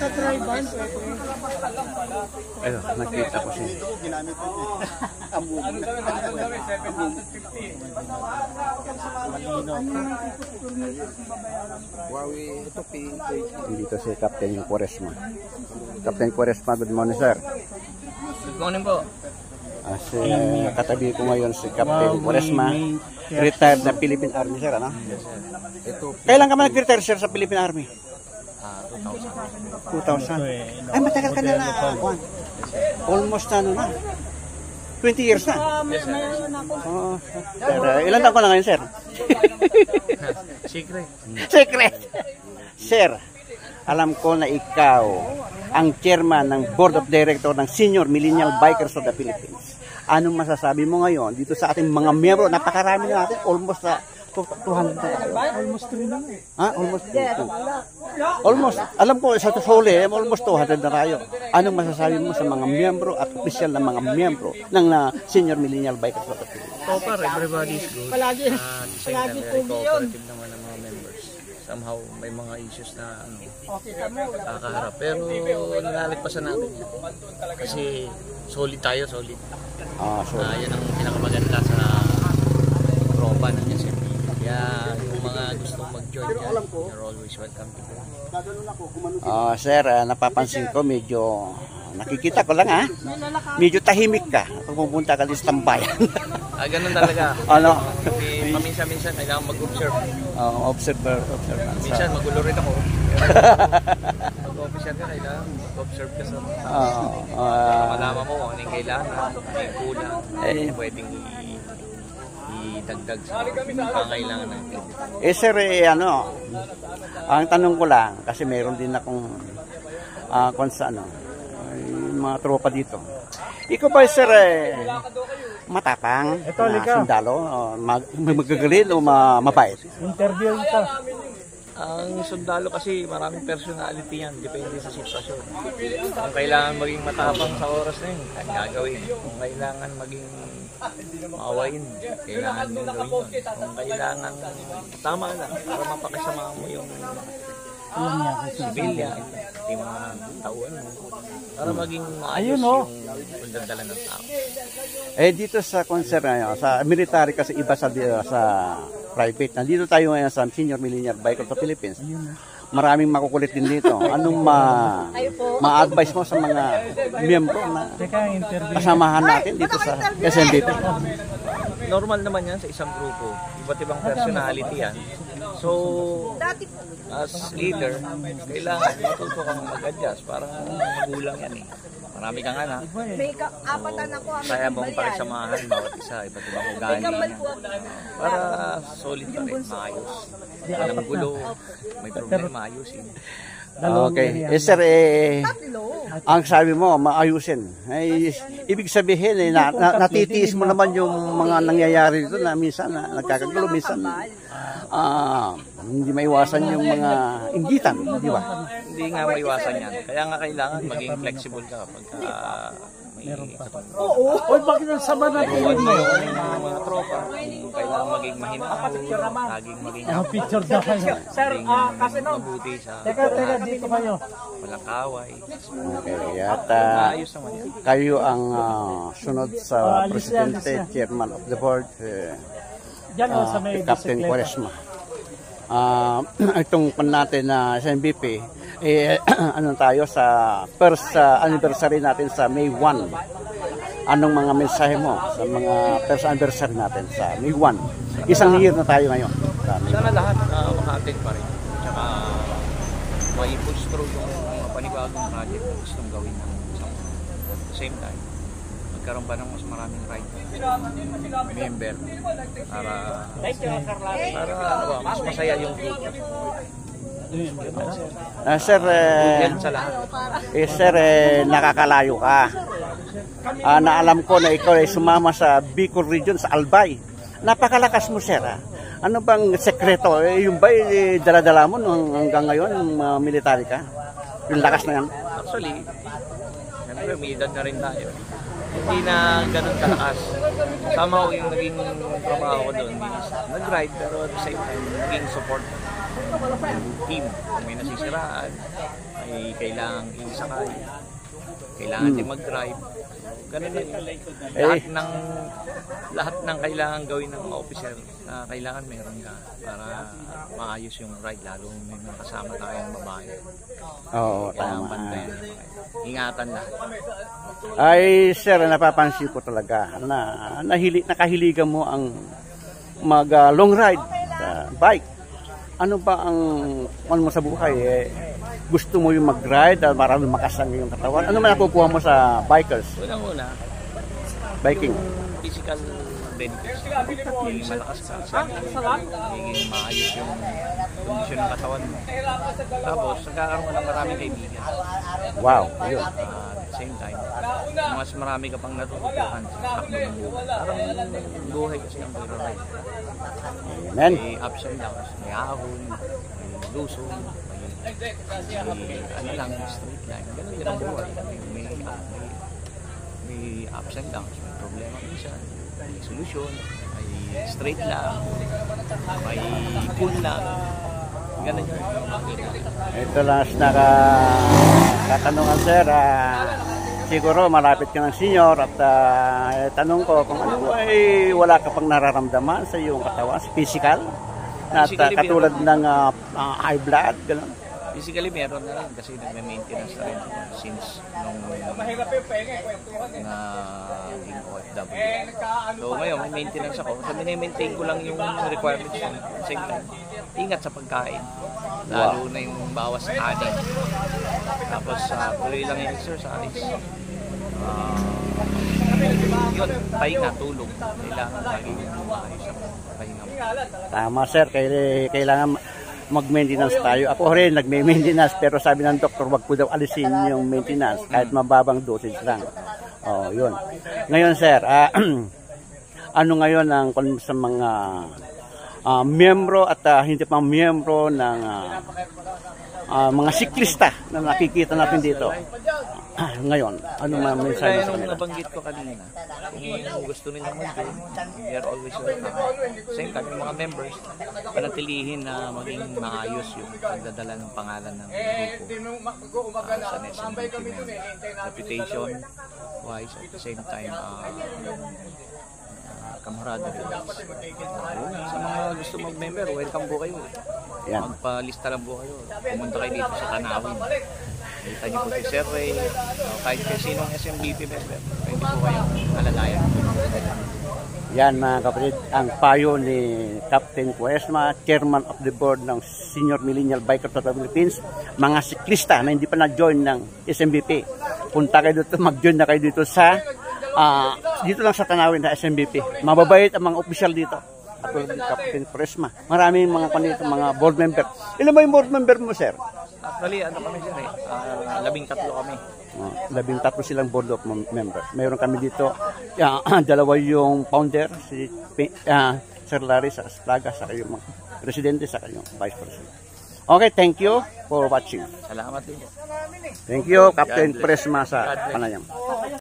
Sa triban, Ayun, nakita ko siya. Ginamit ko niya. Amuno. Dito si Captain yung Quaresma. Captain Quaresma, good morning sir. Good morning po. Kasi katabi ko ngayon si Captain Quaresma, retired na Philippine Army sir, ano? Kailan ka man nag-retire sir sa Philippine Army? 2000. Ay, matagal ka na na. Almost ano na. 20 years na. Oh, sir, ilan taon ka na ngayon sir? Secret. Secret! Sir, alam ko na ikaw ang chairman ng Board of Directors ng Senior Millennial Bikers of the Philippines. Anong masasabi mo ngayon dito sa ating mga miyembro? Napakarami na natin, almost 200 na tayo. almost 3 na eh. Ha? Almost 2. Almost, alam ko, sa Tusole, almost 200 na tayo. Anong masasabi mo sa mga miyembro at opisyal ng mga miyembro ng Senior Millennial Bikers of the Philippines? So far, everybody is good. Palagi Very cooperative naman ang mga members. Somehow, may mga issues na nakakaharap. Pero nalalagpasan natin yan. Kasi solid tayo, solid. Yan ang pinakamaganda sa tropa ng SMP. Kaya yung mga gustong mag-join yan, you're always welcome to go. Sir, napapansin ko medyo nakikita ko lang ha. Medyo tahimik ka pag pupunta ka sa tambayan. Ganun talaga. Ano? Paminsan-minsan kailangan mag-observe. Observer. Minsan magulo rin ako. Mag-officer ka, kailangan mag-observe ka sa malaman mo kung ano yung kailangan, ano yung kulang, ano yung pwedeng idagdag sa pangailangan natin. Sir, ang tanong ko lang, kasi meron din akong mga tropa dito. Ikaw ba, sir, matapang, sundalo, magagaling o mabait? Interview ka. Ang sundalo kasi maraming personality yan, depende sa sitwasyon. Kung kailangan maging matapang sa oras na yun, gagawin. Kung kailangan maging maawain, kailangan yung gawin yun. Kung kailangan tama lang para mapakisama mo yung sibilya, yung mga tauhan mo, para maging maayos yung pagdadala ng tao. Dito sa concern ngayon, sa military kasi iba sa private. Nandito tayo ngayon sa Senior Millennial Bikers of the Philippines. Maraming makukulit din dito. Anong ma-advise mo sa mga miyembro na kasamahan natin dito sa SMBP? Normal naman yan sa isang grupo. Iba't ibang personality yan. So, as leader, kailangan matuto kang mag-adjust. Parang magulang yan eh. Marami kang anak. Kaya mong pakisamahan bawat isa, iba't ibang ugali niya. Para solid pa rin, maayos. Walang gulo, may problema, ayusin. Okay. Sir, ang sabi mo, maayusin. Ibig sabihin, natitiis mo naman yung mga nangyayari dito na minsan nagkakagulo, minsan hindi maiwasan yung mga inggitan, di ba? Hindi nga maiwasan yan. Kaya nga kailangan maging flexible ka pagka may Bakit ang sama natin yun mo? yung mga tropa, kailangan maging mahinahon, laging maging Picture na kayo. Sir, kasi mabuti sa Teka, dito kayo. walang kaway. Okay, at Ayos naman yan. kayo ang sunod sa Presidente, Chairman of the Board, Diyan sa may Captain Quaresma. Itong pan natin na SMBP, ano tayo sa first anniversary natin sa May 1. Anong mga mensahe mo sa mga first anniversary natin sa May 1? Isang year na tayo ngayon. Sana lahat maka-attend pa rin. Tsaka ma-push through yung mga panibagong project na gustong gawin ng isang at the same time, magkaroon pa ng mas maraming right member para mas masaya yung group. Sir, sir, nakakalayo ka. Naalam ko na ikaw ay sumama sa Bicol Region, sa Albay. Napakalakas mo, sir. Ano bang sekreto? Yung ba dala-dala mo hanggang ngayon, yung military ka? Yung lakas na yan? Actually, siyempre may edad na rin tayo. Hindi na ganun kalakas. Somehow yung naging trabaho ko doon is nag-ride pero at the same time naging support team. Kung may nasisiraan, ay kailangan isakay, kailangan din mag-drive. Ganun lang yun. Lahat ng kailangan gawin ng mga officer na kailangan meron ka para maayos yung ride, lalo may mga kasama tayong babae. Oo, Kailangan tama. bantayan. Ingatan lahat. Ay, sir, napapansin ko talaga na nakahiligan mo ang mag long ride sa bike. Ano ba ang mo sa buhay? Gusto mo yung mag-ride para lumakas ang iyong katawan? Ano man nakukuha mo sa bikers? Unang-una, Biking. physical benefits. Magiging malakas ka. Magiging maayos yung kondisyon ng katawan mo. Tapos, nagkakaroon ka ng maraming kaibigan. Wow, yun. At the same time, mas marami ka pang natututuhan sa takbo ng buhay. Parang buhay kasi ang pag-ride. Amen. May ups and downs, may ahon, may lusong, may ano lang, straight line. Ganun din ang buhay. May ups and downs, may problema minsan, may solusyon, may straight lang, may cool lang. Ganun yun. Ito lang katanungan, sir. Siguro malapit ka ng senior at tanong ko kung ano ay wala ka pang nararamdaman sa iyong katawan, physical, na Physically, katulad ng high blood, gano'n. Physically, meron na rin kasi nagme-maintenance na rin since nung naging OFW. So ngayon, may maintenance ako. So, mini-maintain ko lang yung requirements ko. At same time, ingat sa pagkain. Lalo na yung bawas aning. Tapos, tuloy lang yung exercise. Yun, pahinga, tulog. Kailangan lagi yung maayos ang pahinga mo. Tama, sir. Kailangan mag-maintenance tayo. Ako rin nagme-maintenance pero sabi ng doktor wag ko daw alisin yung maintenance kahit mababang dosage lang. Oh, yun. Ngayon, sir, ano ngayon ang sa mga miyembro at hindi pa miyembro ng mga siklista na nakikita natin dito? Ngayon, ano man mensahe Kaya sa nung kanila? nabanggit ko kanina, kung gusto nilang mag-join, we are always welcome. Same time, yung mga members, panatilihin na maging maayos yung pagdadala ng pangalan ng grupo sa SMBP member. Reputation wise, at the same time, camaraderie. Sa mga gusto mag-member, welcome po kayo. Yan. Magpalista lang po kayo. Pumunta kayo dito sa Tanawin. Kita niyo po si Sir Ray, kahit kay sinong SMBP member, pwede po kayong alalayan. Yan mga kapatid, ang payo ni Captain Cuesma, Chairman of the Board ng Senior Millennial Bikers of the Philippines, mga siklista na hindi pa na-join ng SMBP. Punta kayo dito, mag-join na kayo dito sa dito lang sa Tanawin na SMBP. Mababait ang mga opisyal dito. At Captain Cuesma. Maraming mga kanito, mga board member. Ilan ba yung board member mo, sir? Actually, ano kami sir 13 kami. 13 silang board of member. Mayroon kami dito, dalawa yung founder, si Sir Larry sa Plaga, sa kayong mga presidente, sa kayong vice president. Okay, thank you for watching. Salamat din po. Thank you, Captain Cuesma sa Panayam.